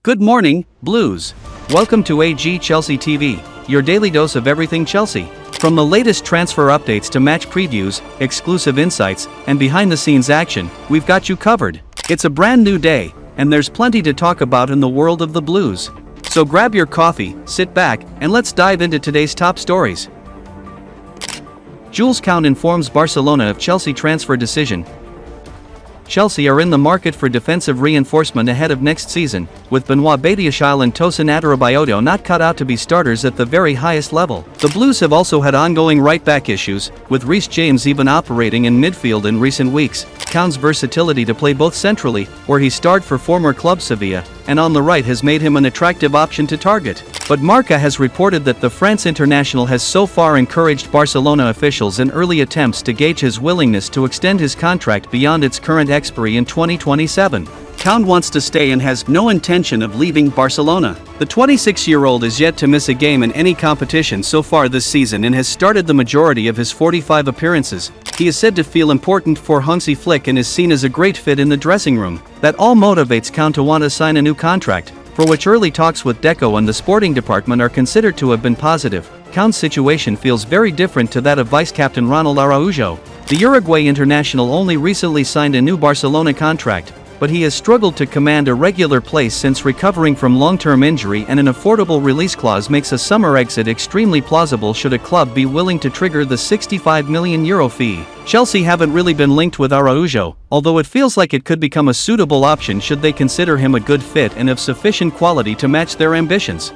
Good morning, Blues. Welcome to AG Chelsea TV, your daily dose of everything Chelsea. From the latest transfer updates to match previews, exclusive insights, and behind-the-scenes action, we've got you covered. It's a brand new day, and there's plenty to talk about in the world of the Blues. So grab your coffee, sit back, and let's dive into today's top stories. Jules Kounde informs Barcelona of Chelsea transfer decision. Chelsea are in the market for defensive reinforcement ahead of next season, with Benoit Badiashile and Tosin Adarabioyo not cut out to be starters at the very highest level. The Blues have also had ongoing right-back issues, with Reece James even operating in midfield in recent weeks. Kounde's versatility to play both centrally, where he starred for former club Sevilla, and on the right has made him an attractive option to target. But Marca has reported that the France international has so far encouraged Barcelona officials in early attempts to gauge his willingness to extend his contract beyond its current expiry in 2027. Kounde wants to stay and has no intention of leaving Barcelona. The 26-year-old is yet to miss a game in any competition so far this season and has started the majority of his 45 appearances. He is said to feel important for Hansi Flick and is seen as a great fit in the dressing room. That all motivates Kounde to want to sign a new contract, for which early talks with Deco and the sporting department are considered to have been positive. Kounde's situation feels very different to that of vice-captain Ronald Araujo. The Uruguay international only recently signed a new Barcelona contract, but he has struggled to command a regular place since recovering from long-term injury, and an affordable release clause makes a summer exit extremely plausible should a club be willing to trigger the €65 million fee. Chelsea haven't really been linked with Araujo, although it feels like it could become a suitable option should they consider him a good fit and of sufficient quality to match their ambitions.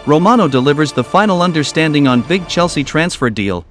Romano delivers the final understanding on big Chelsea transfer deal.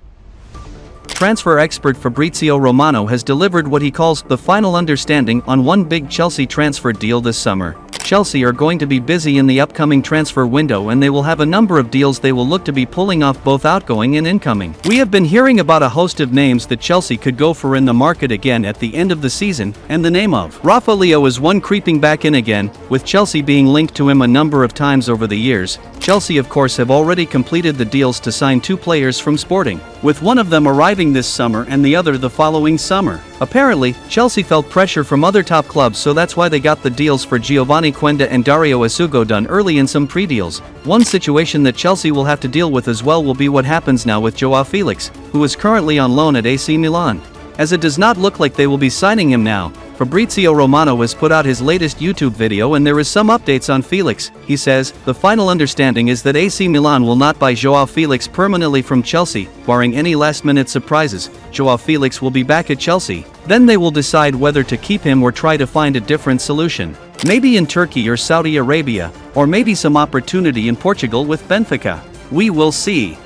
Transfer expert Fabrizio Romano has delivered what he calls the final understanding on one big Chelsea transfer deal this summer. Chelsea are going to be busy in the upcoming transfer window, and they will have a number of deals they will look to be pulling off, both outgoing and incoming. We have been hearing about a host of names that Chelsea could go for in the market again at the end of the season, and the name of Rafa Leo is one creeping back in again, with Chelsea being linked to him a number of times over the years. Chelsea of course have already completed the deals to sign two players from Sporting, with one of them arriving this summer and the other the following summer. Apparently, Chelsea felt pressure from other top clubs, so that's why they got the deals for Giovanni Quenda and Dario Asugo done early in some pre-deals. One situation that Chelsea will have to deal with as well will be what happens now with Joao Felix, who is currently on loan at AC Milan. As it does not look like they will be signing him now, Fabrizio Romano has put out his latest YouTube video and there is some updates on Felix. He says, "The final understanding is that AC Milan will not buy Joao Felix permanently from Chelsea, barring any last-minute surprises. Joao Felix will be back at Chelsea. Then they will decide whether to keep him or try to find a different solution. Maybe in Turkey or Saudi Arabia, or maybe some opportunity in Portugal with Benfica. We will see."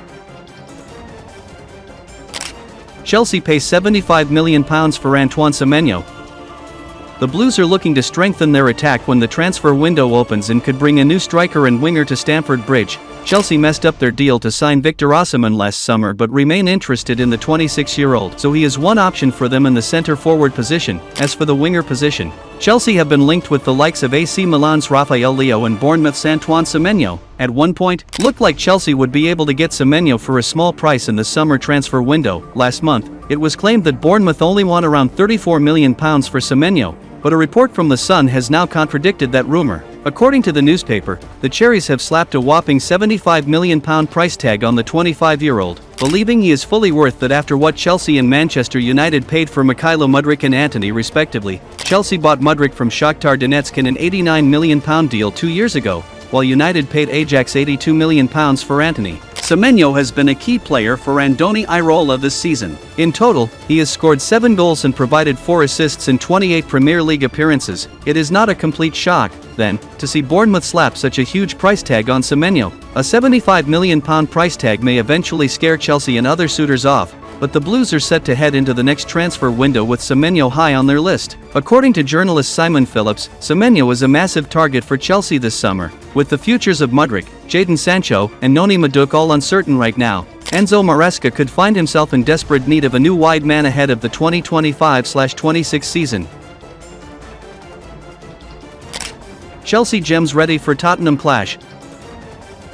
Chelsea pays £75 million for Antoine Semenyo. The Blues are looking to strengthen their attack when the transfer window opens and could bring a new striker and winger to Stamford Bridge. Chelsea messed up their deal to sign Victor Osimhen last summer but remain interested in the 26-year-old, so he is one option for them in the centre-forward position. As for the winger position, Chelsea have been linked with the likes of AC Milan's Rafael Leo and Bournemouth's Antoine Semenyo. At one point, looked like Chelsea would be able to get Semenyo for a small price in the summer transfer window. Last month, it was claimed that Bournemouth only want around £34 million for Semenyo, but a report from The Sun has now contradicted that rumor. According to the newspaper, the Cherries have slapped a whopping £75 million price tag on the 25-year-old, believing he is fully worth that after what Chelsea and Manchester United paid for Mykhailo Mudryk and Antony respectively. Chelsea bought Mudryk from Shakhtar Donetsk in an £89 million deal 2 years ago, while United paid Ajax £82 million for Antony. Semenyo has been a key player for Andoni Iraola this season. In total, he has scored 7 goals and provided 4 assists in 28 Premier League appearances. It is not a complete shock, then, to see Bournemouth slap such a huge price tag on Semenyo. A £75 million price tag may eventually scare Chelsea and other suitors off, but the Blues are set to head into the next transfer window with Semenyo high on their list. According to journalist Simon Phillips, Semenyo is a massive target for Chelsea this summer. With the futures of Mudryk, Jadon Sancho, and Noni Madueke all uncertain right now, Enzo Maresca could find himself in desperate need of a new wide man ahead of the 2025-26 season. Chelsea gems ready for Tottenham clash.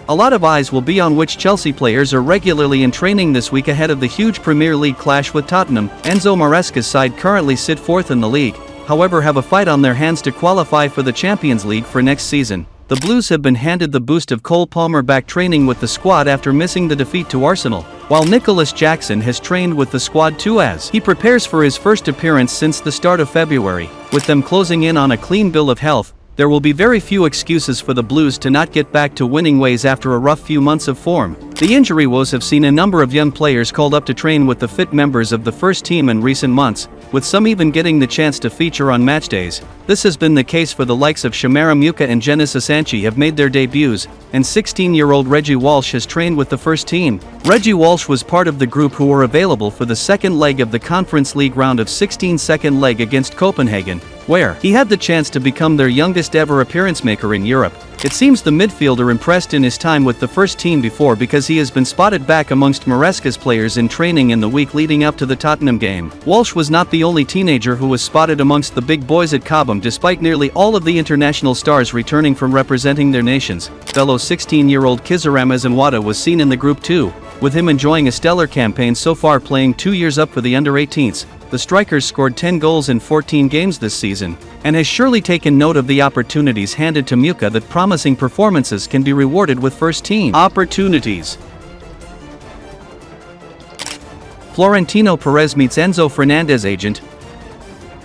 A lot of eyes will be on which Chelsea players are regularly in training this week ahead of the huge Premier League clash with Tottenham. Enzo Maresca's side currently sit fourth in the league, however, have a fight on their hands to qualify for the Champions League for next season. The Blues have been handed the boost of Cole Palmer back training with the squad after missing the defeat to Arsenal, while Nicolas Jackson has trained with the squad too as he prepares for his first appearance since the start of February. With them closing in on a clean bill of health, there will be very few excuses for the Blues to not get back to winning ways after a rough few months of form. The injury woes have seen a number of young players called up to train with the fit members of the first team in recent months, with some even getting the chance to feature on match days. This has been the case for the likes of Shamara Muka and Jenis Asanchi have made their debuts, and 16-year-old Reggie Walsh has trained with the first team. Reggie Walsh was part of the group who were available for the second leg of the Conference League round of 16 second leg against Copenhagen, where he had the chance to become their youngest ever appearance maker in Europe. It seems the midfielder impressed in his time with the first team before because he has been spotted back amongst Maresca's players in training in the week leading up to the Tottenham game. Walsh was not the only teenager who was spotted amongst the big boys at Cobham despite nearly all of the international stars returning from representing their nations. Fellow 16-year-old Kizaram Azanwada was seen in the group too, with him enjoying a stellar campaign so far, playing 2 years up for the under-18s. The strikers scored 10 goals in 14 games this season, and has surely taken note of the opportunities handed to Muka that promising performances can be rewarded with first-team opportunities. Fiorentino Perez meets Enzo Fernandez agent.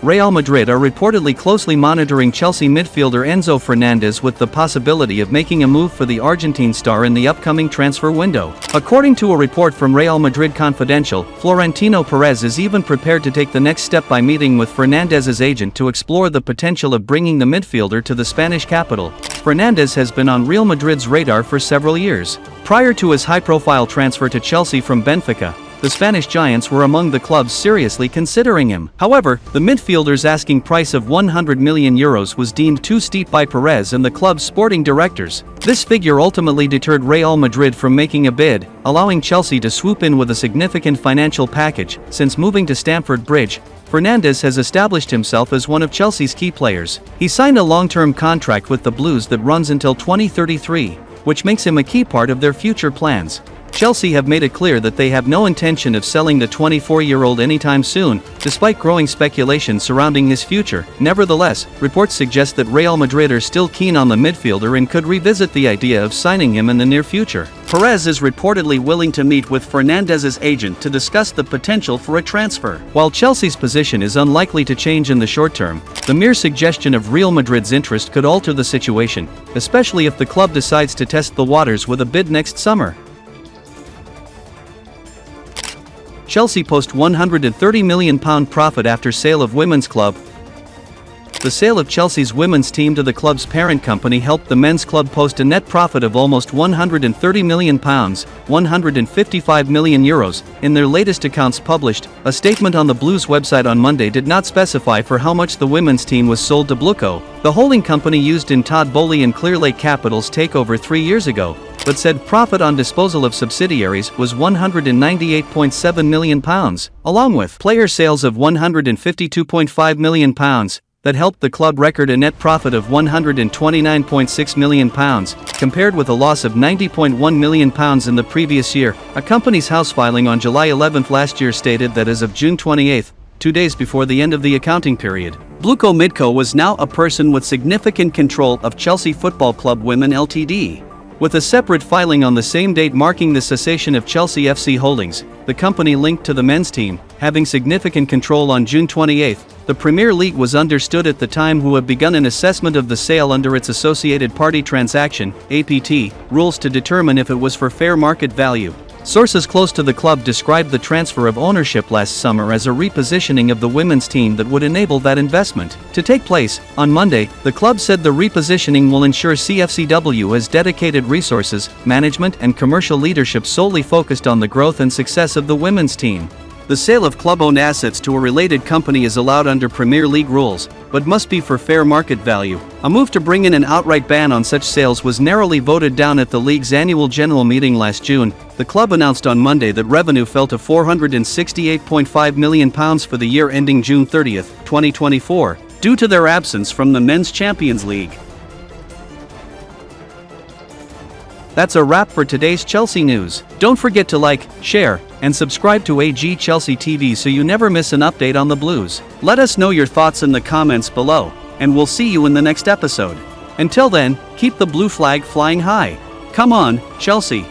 Real Madrid are reportedly closely monitoring Chelsea midfielder Enzo Fernandez with the possibility of making a move for the Argentine star in the upcoming transfer window. According to a report from Real Madrid Confidential, Fiorentino Perez is even prepared to take the next step by meeting with Fernandez's agent to explore the potential of bringing the midfielder to the Spanish capital. Fernandez has been on Real Madrid's radar for several years. Prior to his high-profile transfer to Chelsea from Benfica, the Spanish giants were among the clubs seriously considering him. However, the midfielder's asking price of €100 million was deemed too steep by Perez and the club's sporting directors. This figure ultimately deterred Real Madrid from making a bid, allowing Chelsea to swoop in with a significant financial package. Since moving to Stamford Bridge, Fernandez has established himself as one of Chelsea's key players. He signed a long-term contract with the Blues that runs until 2033, which makes him a key part of their future plans. Chelsea have made it clear that they have no intention of selling the 24-year-old anytime soon, despite growing speculation surrounding his future. Nevertheless, reports suggest that Real Madrid are still keen on the midfielder and could revisit the idea of signing him in the near future. Perez is reportedly willing to meet with Fernandez's agent to discuss the potential for a transfer. While Chelsea's position is unlikely to change in the short term, the mere suggestion of Real Madrid's interest could alter the situation, especially if the club decides to test the waters with a bid next summer. Chelsea post £130 million profit after sale of women's club. The sale of Chelsea's women's team to the club's parent company helped the men's club post a net profit of almost £130 million, €155 million, in their latest accounts published. A statement on the Blues website on Monday did not specify for how much the women's team was sold to Bluco, the holding company used in Todd Boehly and Clearlake Capital's takeover 3 years ago, but said profit on disposal of subsidiaries was £198.7 million, along with player sales of £152.5 million, that helped the club record a net profit of £129.6 million, compared with a loss of £90.1 million in the previous year. A company's house filing on July 11 last year stated that as of June 28, 2 days before the end of the accounting period, Bluco Midco was now a person with significant control of Chelsea Football Club Women Ltd. With a separate filing on the same date marking the cessation of Chelsea FC holdings, the company linked to the men's team, having significant control on June 28. The Premier League was understood at the time who have begun an assessment of the sale under its Associated Party Transaction (APT) rules to determine if it was for fair market value. Sources close to the club described the transfer of ownership last summer as a repositioning of the women's team that would enable that investment to take place. On Monday, the club said the repositioning will ensure CFCW has dedicated resources, management and commercial leadership solely focused on the growth and success of the women's team. The sale of club-owned assets to a related company is allowed under Premier League rules, but must be for fair market value. A move to bring in an outright ban on such sales was narrowly voted down at the league's annual general meeting last June. The club announced on Monday that revenue fell to £468.5 million for the year ending June 30, 2024, due to their absence from the Men's Champions League. That's a wrap for today's Chelsea news. Don't forget to like, share, and subscribe to AG Chelsea TV so you never miss an update on the Blues. Let us know your thoughts in the comments below, and we'll see you in the next episode. Until then, keep the blue flag flying high. Come on, Chelsea.